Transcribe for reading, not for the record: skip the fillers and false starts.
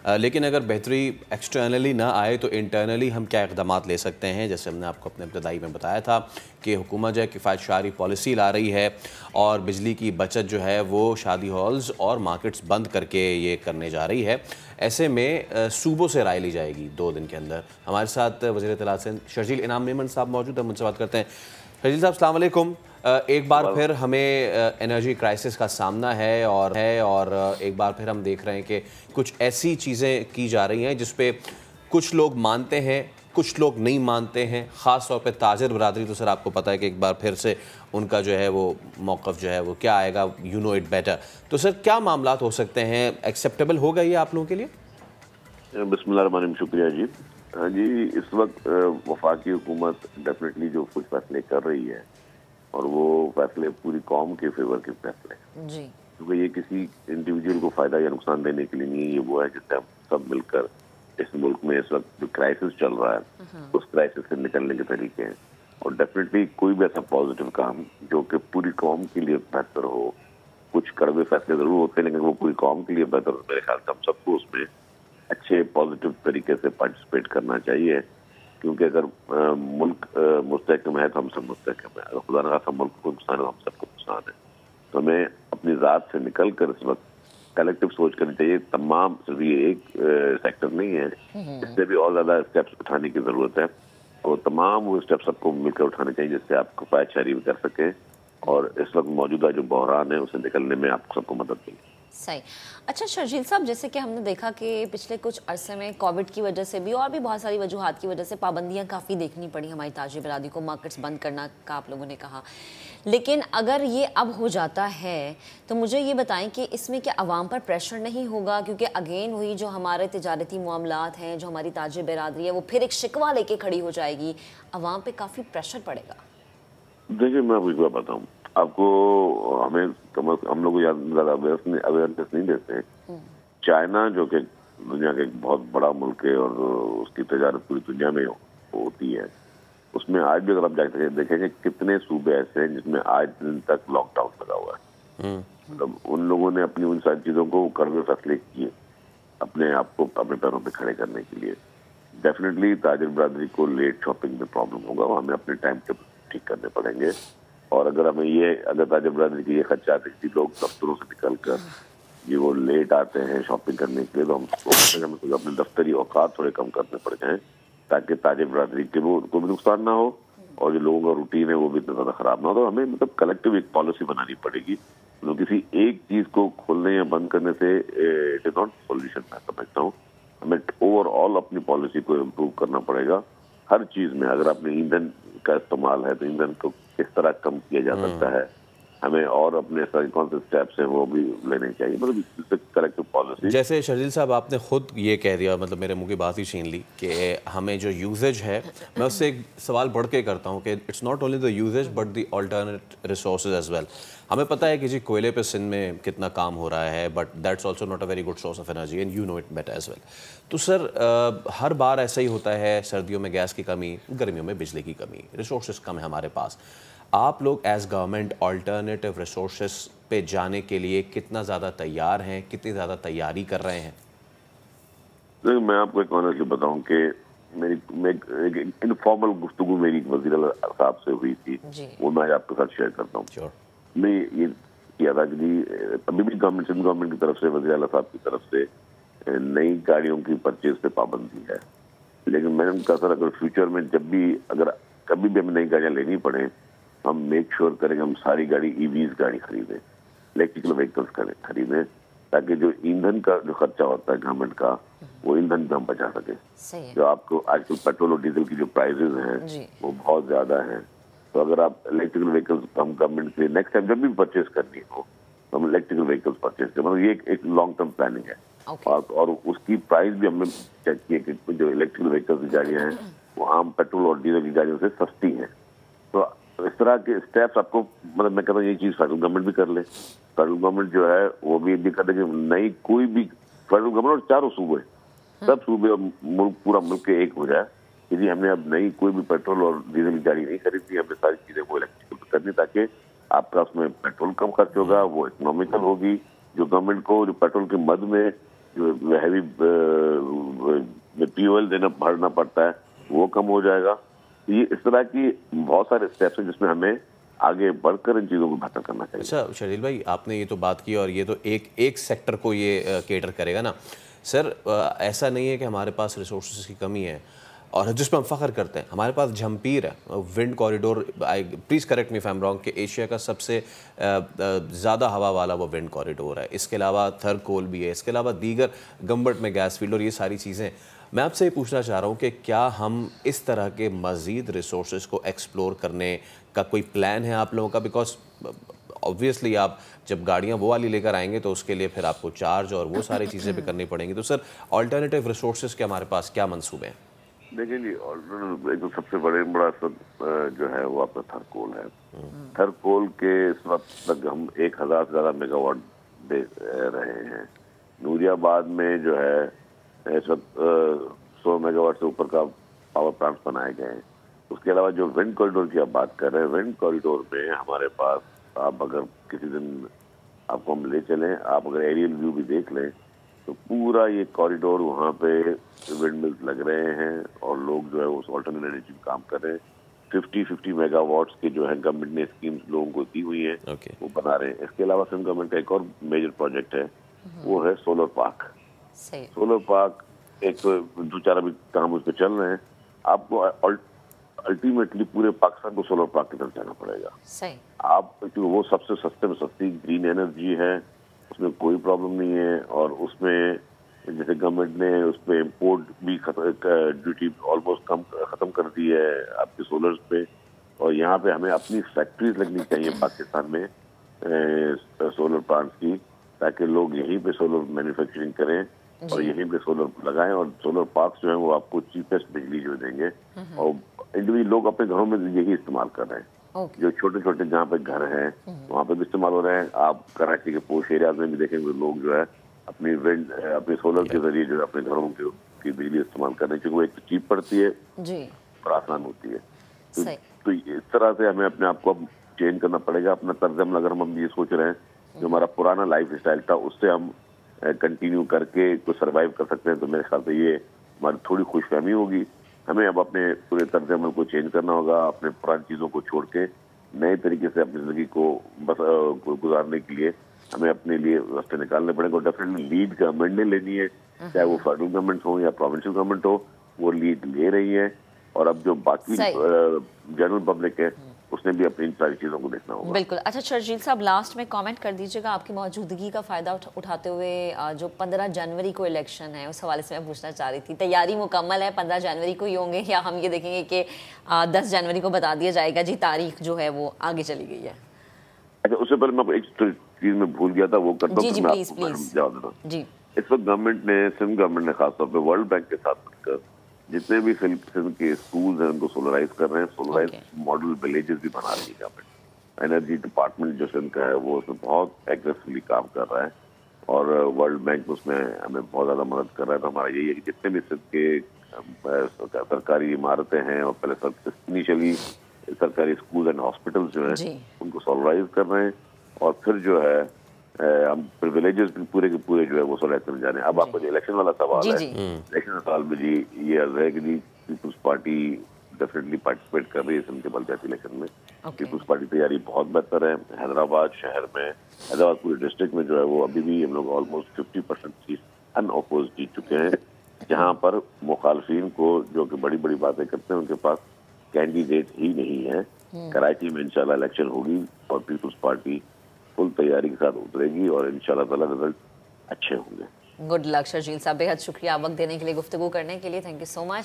लेकिन अगर बेहतरी एक्सटर्नली ना आए तो इंटरनली हम क्या इक़दाम ले सकते हैं? जैसे हमने आपको अपने इब्तदाई में बताया था कि हुकूमत जो है किफ़ायत शारी पॉलिसी ला रही है और बिजली की बचत जो है वो शादी हॉल्स और मार्केट्स बंद करके ये करने जा रही है। ऐसे में सूबों से राय ली जाएगी 2 दिन के अंदर। हमारे साथ वज़ीर इत्तलात सिंध शर्जील इनाम मेमन साहब मौजूद हैं, मुझसे बात करते हैं। शर्जील साहब अस्सलाम वालेकुम। एक बार फिर हमें एनर्जी क्राइसिस का सामना है और एक बार फिर हम देख रहे हैं कि कुछ ऐसी चीज़ें की जा रही हैं जिस पे कुछ लोग मानते हैं, कुछ लोग नहीं मानते हैं। ख़ास तौर पे ताजिर बरादरी, तो सर आपको पता है कि एक बार फिर से उनका जो है वो मौक़िफ़ जो है वो क्या आएगा, यू नो इट बेटर। तो सर क्या मामलात हो सकते हैं? एक्सेप्टेबल होगा ये आप लोगों के लिए? बिस्मिल्लाहिर्रहमानिर्रहीम, शुक्रिया जी। हाँ जी, इस वक्त वफाकी हुकूमत डेफिनेटली जो कुछ फैसले कर रही है और वो फैसले पूरी कौम के फेवर के फैसले जी, क्योंकि ये किसी इंडिविजुअल को फायदा या नुकसान देने के लिए नहीं है। ये वो है जिससे हम सब मिलकर इस मुल्क में इस वक्त जो क्राइसिस चल रहा है उस क्राइसिस से निकलने के तरीके हैं। और डेफिनेटली कोई भी ऐसा पॉजिटिव काम जो कि पूरी कौम के लिए बेहतर हो, कुछ कड़वे फैसले जरूर होते हैं लेकिन वो पूरी कौम के लिए बेहतर हो, मेरे ख्याल से हम सबको उसमें अच्छे पॉजिटिव तरीके से पार्टिसिपेट करना चाहिए। क्योंकि अगर मुल्क मुस्तहकम है तो हम सब मुस्तहकम है, अगर खुदा न खास्ता मुल्क को नुकसान है तो हम सबको नुकसान है। तो हमें अपनी ज़ात से निकल कर इस वक्त कलेक्टिव सोच करनी चाहिए। तमाम सिर्फ ये एक सेक्टर नहीं है, इससे भी और ज़्यादा स्टेप्स उठाने की ज़रूरत है और तमाम वो स्टेप्स सबको मिलकर उठाने चाहिए जिससे आप किफ़ायत शारी भी कर सकें और इस वक्त मौजूदा जो बहरान है उसे निकलने में आप सबको मदद मिले। सही। अच्छा शर्जील साहब, जैसे कि हमने देखा कि पिछले कुछ अरसे में कोविड की वजह से भी और भी बहुत सारी वजूहात की वजह से पाबंदियां काफ़ी देखनी पड़ी हमारी ताजिर बरादरी को, मार्केट्स बंद करना का आप लोगों ने कहा। लेकिन अगर ये अब हो जाता है तो मुझे ये बताएं कि इसमें क्या आवाम पर प्रेशर नहीं होगा? क्योंकि अगेन वही जो हमारे तिजारती मामलात हैं, जो हमारी ताजिर बरादरी है, वो फिर एक शिकवा लेके खड़ी हो जाएगी, आवाम पे काफ़ी प्रेशर पड़ेगा। देखिए, मैं आपको एक बात बताऊँ, आपको हमें हम लोग ज़्यादा अवेयरनेस नहीं देते हैं। चाइना जो कि दुनिया का एक बहुत बड़ा मुल्क है और उसकी तजारत पूरी दुनिया में होती है, उसमें आज भी अगर आप जाके देखेंगे कितने सूबे ऐसे हैं जिसमें आज दिन तक लॉकडाउन लगा हुआ है। मतलब उन लोगों ने अपनी उन सारी चीज़ों को कड़वे फैसले किए अपने आप को अपने पैरों पे खड़े करने के लिए। डेफिनेटली ताजिर बरादरी को लेट शॉपिंग में प्रॉब्लम होगा, हमें अपने टाइम टेबल ठीक करने पड़ेंगे। और अगर ताजिर बरादरी की ये खदशा है कि लोग दफ्तरों से निकल कर ये वो लेट आते हैं शॉपिंग करने के लिए, तो हम अपने दफ्तरी औकात थोड़े कम करने पड़ जाएं ताकि ताजिर बरादरी के वो को भी नुकसान ना हो और जो लोगों का रूटीन है वो भी इतना ज़्यादा ख़राब ना हो। तो हमें मतलब कलेक्टिव एक पॉलिसी बनानी पड़ेगी। तो किसी एक चीज़ को खोलने या बंद करने से इट इज़ नॉट सॉल्यूशन, मैं समझता हूँ। हमें ओवरऑल अपनी पॉलिसी को इम्प्रूव करना पड़ेगा हर चीज़ में। अगर आपने ईंधन का इस्तेमाल है तो ईंधन को किस तरह कम किया जा सकता है, हमें और अपने सारे कौन से स्टेप्स हैं वो भी लेने चाहिए। मतलब कलेक्टिव पॉलिसी। जैसे शर्जील साहब आपने खुद ये कह दिया, मतलब मेरे मुंह की बात ही छीन ली कि हमें जो यूजेज है, मैं उससे एक सवाल बढ़ के करता हूँ कि it's not only the uses but the alternate resources as well. हमें पता है कि जी कोयले पे सिंध में कितना काम हो रहा है, but that's also not a very good source of energy and you know it better as well. तो सर हर बार ऐसा ही होता है, सर्दियों में गैस की कमी, गर्मियों में बिजली की कमी, रिसोर्सेज कम है हमारे पास। आप लोग एज गवर्नमेंट अल्टरनेटिव रिसोर्सेज पे जाने के लिए कितना ज़्यादा तैयार हैं, कितनी ज़्यादा तैयारी कर रहे हैं? मैं आपको एक ऑनेस्टली बताऊं कि मेरी इनफॉर्मल गुफ्तगू मेरी वज़ीर आला साहब से हुई थी, वो मैं आपके साथ शेयर करता हूँ। मैं ये किया था कि अभी भी सिंध गवर्नमेंट की तरफ से, वज़ीर आला साहब की तरफ से नई गाड़ियों की परचेज पे पाबंदी है। लेकिन मैंने उनका सर अगर फ्यूचर में अगर कभी भी हमें नई गाड़ियाँ लेनी पड़े, हम मेक श्योर करेंगे हम सारी गाड़ी ईवीज गाड़ी खरीदें, इलेक्ट्रिकल व्हीकल्स खरीदें, ताकि जो ईंधन का जो खर्चा होता है गवर्नमेंट का, वो ईंधन पे हम बचा सके। जो आपको आजकल पेट्रोल और डीजल की जो प्राइसेस हैं वो बहुत ज्यादा हैं। तो अगर आप इलेक्ट्रिकल व्हीकल्स हम गवर्नमेंट के नेक्स्ट टाइम जब भी परचेज करनी हो तो हम इलेक्ट्रिकल व्हीकल्स परचेज करें। मतलब ये एक लॉन्ग टर्म प्लानिंग है। और उसकी प्राइस भी हमने चेक की कि जो इलेक्ट्रिकल व्हीकल्स की गाड़ियाँ हैं वो आम पेट्रोल और डीजल की गाड़ियों से सस्ती हैं। तो इस तरह के स्टेप्स आपको, मतलब मैं कहता हूँ ये चीज़ फेडरल गवर्नमेंट भी कर ले। फेडरल गवर्नमेंट जो है वो भी कर दे कि नई कोई भी फेडरल गवर्नमेंट और चारों सूबे, सब सूबे और मुल्क, पूरा मुल्क के एक हो जाए कि जी हमने अब नई कोई भी पेट्रोल और डीजल की गाड़ी नहीं खरीदनी, हमने सारी चीज़ें वो इलेक्ट्रिकल करनी, ताकि आपका उसमें पेट्रोल कम खर्च होगा, वो इकोनॉमिकल होगी। जो गवर्नमेंट को जो पेट्रोल के मद में जो हैवी फ्यूल देना भरना पड़ता है वो कम हो जाएगा। ये इस तरह की बहुत सारे स्टेप्स हैं जिसमें हमें आगे बढ़कर इन चीज़ों को बेहतर करना चाहिए। अच्छा शर्जील भाई, आपने ये तो बात की और ये तो एक सेक्टर को ये केटर करेगा ना सर। ऐसा नहीं है कि हमारे पास रिसोर्सेज की कमी है और जिस पर हम फ़ख्र करते हैं, हमारे पास जमपीर है, wind corridor. Please correct me if I am wrong कि एशिया का सबसे ज़्यादा हवा वाला वो विंड कॉरिडोर है। इसके अलावा थरकोल भी है, इसके अलावा दीगर गम्बट में गैस फील्ड और ये सारी चीज़ें। मैं आपसे ये पूछना चाह रहा हूँ कि क्या हम इस तरह के मज़ीद रिसोर्सेज को एक्सप्लोर करने का कोई प्लान है आप लोगों का? बिकॉज ऑब्वियसली आप जब गाड़ियाँ वो वाली लेकर आएंगे तो उसके लिए फिर आपको चार्ज और वो सारी चीज़ें भी करनी पड़ेंगी। तो सर ऑल्टरनेटिव रिसोर्सेज के हमारे पास क्या मंसूबे हैं? देखिए जी, एक तो सबसे बड़ा जो है वो आपका थरकोल है। थरकोल के इस वक्त तक हम 1000 से ज़्यादा मेगावाट दे रहे हैं। नूरियाबाद में जो है इस वक्त 100 मेगावाट से ऊपर का पावर प्लांट बनाए गए हैं। उसके अलावा जो विंड कॉरिडोर की आप बात कर रहे हैं, विंड कॉरिडोर में हमारे पास, आप अगर किसी दिन आपको हम ले चलें, आप अगर एरियल व्यू भी देख लें तो पूरा ये कॉरिडोर वहाँ पे विंड मिल्स लग रहे हैं और लोग जो है उस ऑल्टरनेट एनर्जी में काम कर रहे हैं। 50 मेगावाट्स के जो है गवर्नमेंट ने स्कीम्स लोगों को दी हुई है, वो बना रहे हैं। इसके अलावा सेंट्रल गवर्नमेंट का एक और मेजर प्रोजेक्ट है, वो है सोलर पार्क। सोलर पार्क एक तो 2-4 अभी काम उस पर चल रहे हैं। आपको अल्टीमेटली पूरे पाकिस्तान को सोलर पार्क की तरफ जाना पड़ेगा। आप, क्योंकि वो सबसे सस्ते में सस्ती ग्रीन एनर्जी है, उसमें कोई प्रॉब्लम नहीं है। और उसमें जैसे गवर्नमेंट ने उस पर इम्पोर्ट भी ड्यूटी ऑलमोस्ट खत्म कर दी है आपके सोलर्स पे। और यहाँ पे हमें अपनी फैक्ट्रीज लगनी चाहिए पाकिस्तान में सोलर प्लांट्स की, ताकि लोग यहीं पे सोलर मैन्युफैक्चरिंग करें और यहीं पे सोलर लगाएं। और सोलर पार्क जो है वो आपको चीपेस्ट बिजली जो देंगे। और इंडिविजुअल लोग अपने घरों में यही इस्तेमाल कर रहे हैं। जो छोटे छोटे जहाँ पे घर हैं वहाँ पे भी इस्तेमाल हो रहे हैं। आप कराची के पोश एरियाज में भी देखेंगे लोग जो है अपने सोलर के जरिए जो है अपने घरों की बिजली इस्तेमाल कर रहे हैं, क्योंकि वो एक तो चीप पड़ती है और आसान होती है। तो इस तरह से हमें अपने आप को अब चेंज करना पड़ेगा। अपना तर्जम अगर हम ये सोच रहे हैं जो हमारा पुराना लाइफ स्टाइल था उससे हम कंटिन्यू करके कुछ सर्वाइव कर सकते हैं, तो मेरे ख्याल से ये हमारी थोड़ी खुशफहमी होगी। हमें अब अपने पूरे तर्ज अमल को चेंज करना होगा, अपने पुरानी चीज़ों को छोड़ के नए तरीके से अपनी ज़िंदगी को गुजारने के लिए हमें अपने लिए रास्ते निकालने पड़ेंगे। और डेफिनेटली लीड गवर्नमेंट ने लेनी है, चाहे वो फेडरल गवर्नमेंट हो या प्रोविंशियल गवर्नमेंट हो, वो लीड ले रही है। और अब जो बाकी जनरल पब्लिक है उसने भी अपनी इन सारी चीज़ों को देखना होगा। बिल्कुल। अच्छा शर्जील साहब, लास्ट में कमेंट कर दीजिएगा आपकी मौजूदगी का फ़ायदा उठाते हुए जो 15 जनवरी को इलेक्शन है उस हवाले से मैं पूछना चाह रही थी। तैयारी मुकम्मल है? 15 जनवरी को ही होंगे या हम ये देखेंगे कि 10 जनवरी को बता दिया जाएगा जी तारीख जो है वो आगे चली गई है? अच्छा, उससे पहले मैं एक चीज़ में भूल गया था, वो कर दूं। जी प्लीज जवाब देना जी। इस वक्त गवर्नमेंट ने, सिंध गवर्नमेंट ने खासतौर पर वर्ल्ड बैंक के साथ मिलकर जितने भी सिंध के स्कूल्स हैं उनको सोलराइज कर रहे हैं। सोलराइज मॉडल विलेजेस भी बना रही है गवर्नमेंट। एनर्जी डिपार्टमेंट जो सिंध का है वो उसमें बहुत एग्रेसिवली काम कर रहा है और वर्ल्ड बैंक उसमें हमें बहुत ज़्यादा मदद कर रहा है। तो हमारा यही है कि जितने भी सिंध के सरकारी इमारतें हैं और पहले इनिशियली सरकारी स्कूल एंड हॉस्पिटल्स जो है उनको सोलराइज कर रहे हैं और फिर जो है हम प्रिविलेजेस भी पूरे के पूरे जो है वो सोलराइज करने जा रहे हैं। अब आपको जो इलेक्शन वाला सवाल है, इलेक्शन सवाल में जी ये अर्ज है कि जी पीपुल्स पार्टी डेफिनेटली पार्टिसिपेट कर रही है सिंध के पंचायत इलेक्शन में। पीपुल्स पार्टी तैयारी बहुत बेहतर है। हैदराबाद शहर में, हैदराबाद पूरे डिस्ट्रिक्ट में जो है वो अभी भी हम लोग ऑलमोस्ट 50% सीट अनअपोज जीत चुके हैं, जहाँ पर मुखालफिन को जो कि बड़ी बड़ी बातें करते हैं उनके पास कैंडिडेट ही नहीं है। कराची में इंशाल्लाह इलेक्शन होगी और पीपुल्स पार्टी फुल तैयारी के साथ उतरेगी और इंशाल्लाह ताला रिजल्ट अच्छे होंगे। गुड लक शर्जील साहब, बेहद शुक्रिया वक्त देने के लिए, गुफ्तगू करने के लिए। Thank you so much.